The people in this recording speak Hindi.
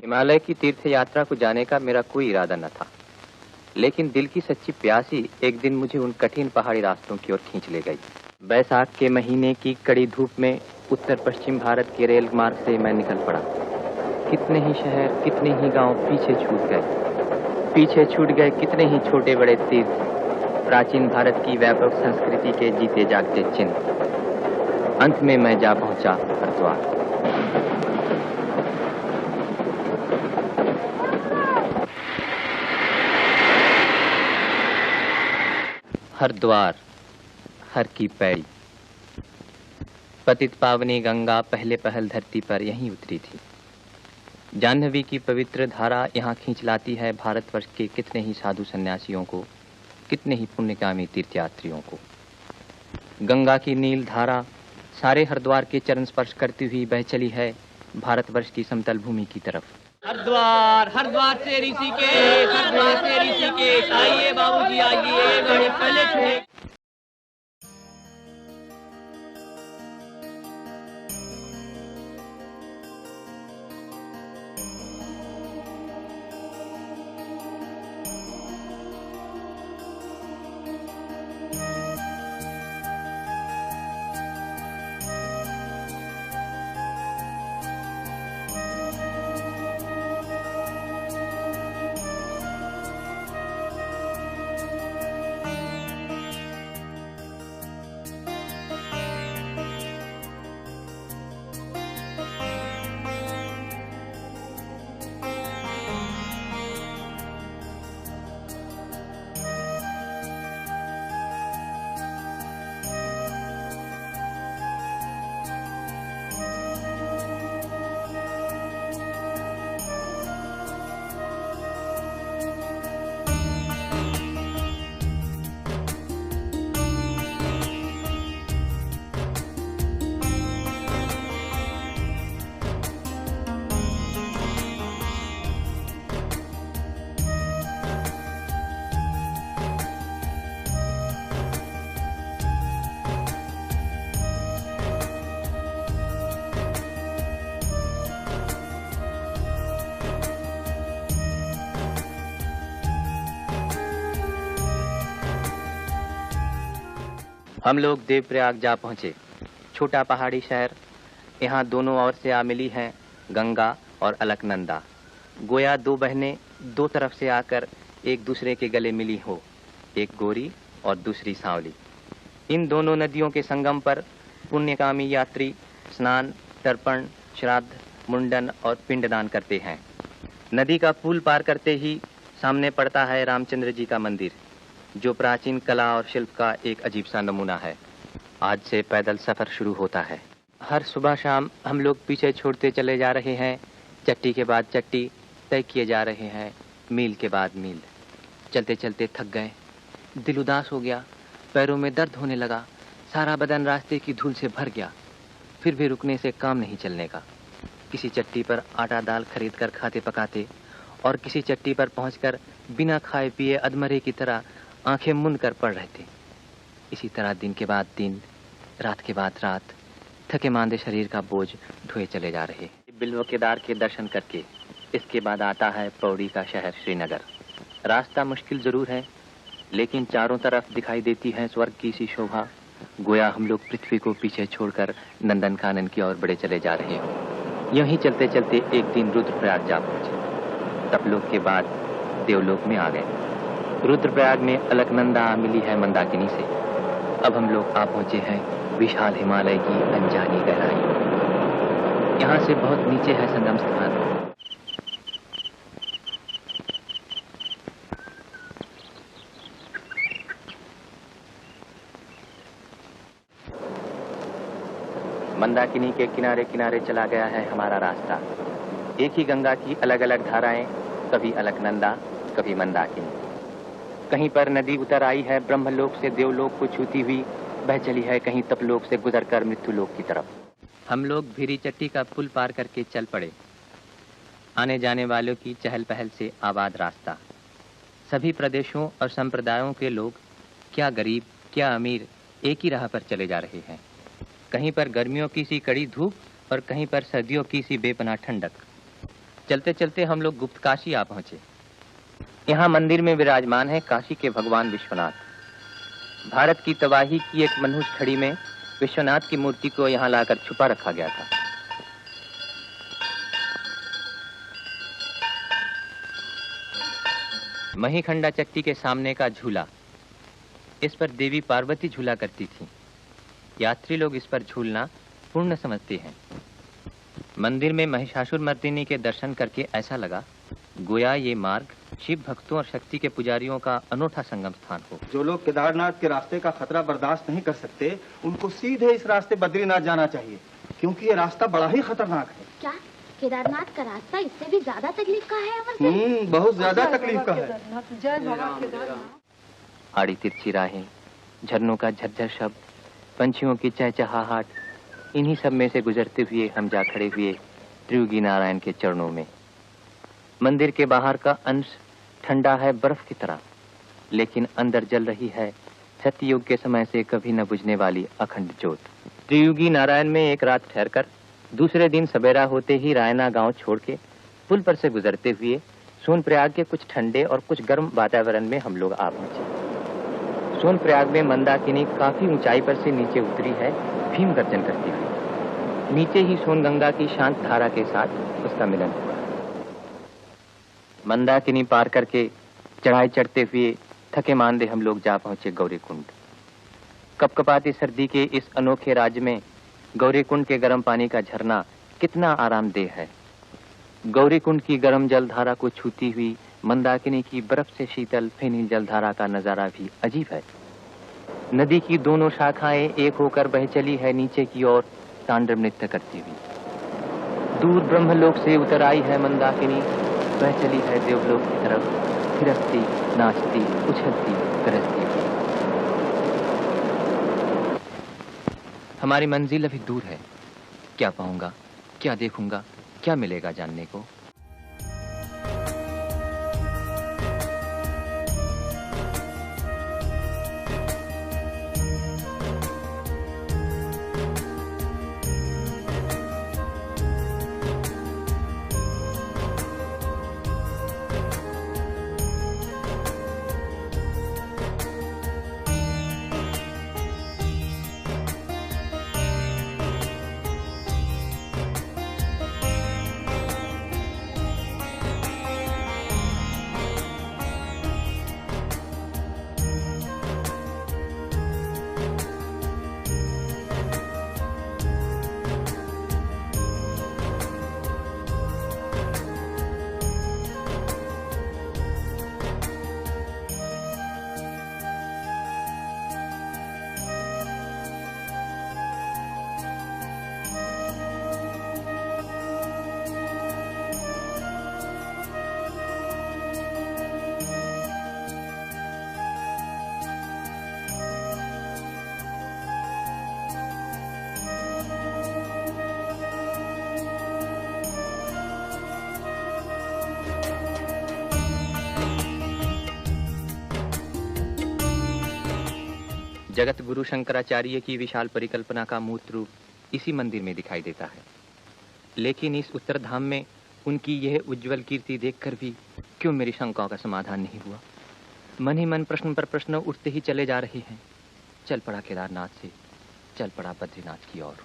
हिमालय की तीर्थ यात्रा को जाने का मेरा कोई इरादा न था, लेकिन दिल की सच्ची प्यास ही एक दिन मुझे उन कठिन पहाड़ी रास्तों की ओर खींच ले गई। बैसाख के महीने की कड़ी धूप में उत्तर पश्चिम भारत के रेल मार्ग से मैं निकल पड़ा। कितने ही शहर, कितने ही गांव पीछे छूट गए कितने ही छोटे बड़े तीर्थ, प्राचीन भारत की व्यापक संस्कृति के जीते जागते चिन्ह। अंत में मैं जा पहुंचा हरिद्वार। हरिद्वार, हर की पैड़ी। पतित पावनी गंगा पहले पहल धरती पर यहीं उतरी थी। जाह्नवी की पवित्र धारा यहाँ खींच लाती है भारतवर्ष के कितने ही साधु सन्यासियों को, कितने ही पुण्यकामी तीर्थयात्रियों को। गंगा की नील धारा सारे हरिद्वार के चरण स्पर्श करती हुई बह चली है भारतवर्ष की समतल भूमि की तरफ। हरिद्वार से ऋषिकेश, आइए बाबूजी आइए, बड़े पहले छुए। हम लोग देवप्रयाग जा पहुंचे। छोटा पहाड़ी शहर, यहाँ दोनों ओर से आ मिली हैं गंगा और अलकनंदा। गोया दो बहनें दो तरफ से आकर एक दूसरे के गले मिली हो, एक गोरी और दूसरी सांवली। इन दोनों नदियों के संगम पर पुण्यकामी यात्री स्नान, तर्पण, श्राद्ध, मुंडन और पिंडदान करते हैं। नदी का पुल पार करते ही सामने पड़ता है रामचंद्र जी का मंदिर, जो प्राचीन कला और शिल्प का एक अजीब सा नमूना है। आज से पैदल सफर शुरू होता है। हर सुबह शाम हम लोग पीछे छोड़ते चले जा रहे हैं, चट्टी के बाद चट्टी तय किए जा रहे हैं, मील के बाद मील। चलते चलते थक गए, दिल उदास हो गया, पैरों में दर्द होने लगा, सारा बदन रास्ते की धूल से भर गया। फिर भी रुकने से काम नहीं चलने का। किसी चट्टी पर आटा दाल खरीद कर खाते पकाते और किसी चट्टी पर पहुंचकर बिना खाए पिए अधमरे की तरह आंखें मूंद कर पड़ रहे थे। इसी तरह दिन के बाद दिन, रात के बाद रात, थके मांदे शरीर का बोझ ढोए चले जा रहे। बिल्व केदार के दर्शन करके इसके बाद आता है पौड़ी का शहर श्रीनगर। रास्ता मुश्किल जरूर है, लेकिन चारों तरफ दिखाई देती है स्वर्ग की सी शोभा। गोया हम लोग पृथ्वी को पीछे छोड़कर नंदनकानन की ओर बढ़े चले जा रहे हो। यूं ही चलते चलते एक दिन रुद्रप्रयाग जा पहुंचे। तपलोक के बाद देवलोक में आ गए। रुद्रप्रयाग में अलकनंदा मिली है मंदाकिनी से। अब हम लोग आ पहुंचे हैं विशाल हिमालय की अनजानी गहराई। यहाँ से बहुत नीचे है संगम स्थान। मंदाकिनी के किनारे किनारे चला गया है हमारा रास्ता। एक ही गंगा की अलग अलग धाराएं, कभी अलकनंदा, कभी मंदाकिनी। कहीं पर नदी उतर आई है ब्रह्मलोक से देवलोक को छूती हुई, बह चली है कहीं तपलोक से गुजरकर मृत्युलोक की तरफ। हम लोग भीरी चट्टी का पुल पार करके चल पड़े। आने जाने वालों की चहल पहल से आबाद रास्ता। सभी प्रदेशों और संप्रदायों के लोग, क्या गरीब क्या अमीर, एक ही राह पर चले जा रहे हैं। कहीं पर गर्मियों की सी कड़ी धूप और कहीं पर सर्दियों की सी बेपनाह ठंडक। चलते चलते हम लोग गुप्त काशी आ पहुंचे। यहाँ मंदिर में विराजमान है काशी के भगवान विश्वनाथ। भारत की तबाही की एक मनहूस घड़ी में विश्वनाथ की मूर्ति को यहाँ लाकर छुपा रखा गया था। महीखंडा चट्टी के सामने का झूला, इस पर देवी पार्वती झूला करती थी। यात्री लोग इस पर झूलना पूर्ण समझते हैं। मंदिर में महिषासुर मर्दिनी के दर्शन करके ऐसा लगा गोया ये मार्ग शिव भक्तों और शक्ति के पुजारियों का अनोखा संगम स्थान हो। जो लोग केदारनाथ के रास्ते का खतरा बर्दाश्त नहीं कर सकते, उनको सीधे इस रास्ते बद्रीनाथ जाना चाहिए, क्योंकि ये रास्ता बड़ा ही खतरनाक है। क्या केदारनाथ का रास्ता इससे भी ज्यादा तकलीफ का है? अमर सिंह? बहुत ज्यादा तकलीफ का है। जय बाबा केदारनाथ। आड़ी तिरछी राहें, झरनों का झरझर शब्द, पंछियों की चहचहाहट, इन्हीं सब में से गुजरते हुए हम जा खड़े हुए त्रियुगी नारायण के चरणों में। मंदिर के बाहर का अंश ठंडा है बर्फ की तरह, लेकिन अंदर जल रही है सत्ययुग के समय से कभी न बुझने वाली अखंड ज्योत। त्रियुगी नारायण में एक रात ठहरकर दूसरे दिन सवेरा होते ही रायना गांव छोड़ के पुल पर से गुजरते हुए सोनप्रयाग के कुछ ठंडे और कुछ गर्म वातावरण में हम लोग आ पहुंचे। सोनप्रयाग में मंदाकिनी काफी ऊंचाई पर से नीचे उतरी है भीम गर्जन करती हुई। नीचे ही सोनगंगा की शांत धारा के साथ उसका मिलन हुआ। मंदाकिनी पार करके चढ़ाई चढ़ते हुए थके मांदे हम लोग जा पहुंचे गौरीकुंड। कपकपाती सर्दी के इस अनोखे राज्य में गौरीकुंड के गर्म पानी का झरना कितना आरामदेह है। गौरीकुंड की गर्म जलधारा को छूती हुई मंदाकिनी की बर्फ से शीतल फेनी जलधारा का नजारा भी अजीब है। नदी की दोनों शाखाएं एक होकर बह चली है नीचे की ओर तांडव नृत्य करती हुई। दूर ब्रह्मलोक से उतर आई है मंदाकिनी, बह चली है देवलोक की तरफ, थिरकती, नाचती, उछलती, गरजती हुई। हमारी मंजिल अभी दूर है। क्या पाऊंगा, क्या देखूंगा, क्या मिलेगा जानने को। जगत गुरु शंकराचार्य की विशाल परिकल्पना का मूर्त रूप इसी मंदिर में दिखाई देता है। लेकिन इस उत्तरधाम में उनकी यह उज्जवल कीर्ति देखकर भी क्यों मेरी शंकाओं का समाधान नहीं हुआ। मन ही मन प्रश्न पर प्रश्न उठते ही चले जा रहे हैं। चल पड़ा केदारनाथ से, चल पड़ा बद्रीनाथ की ओर।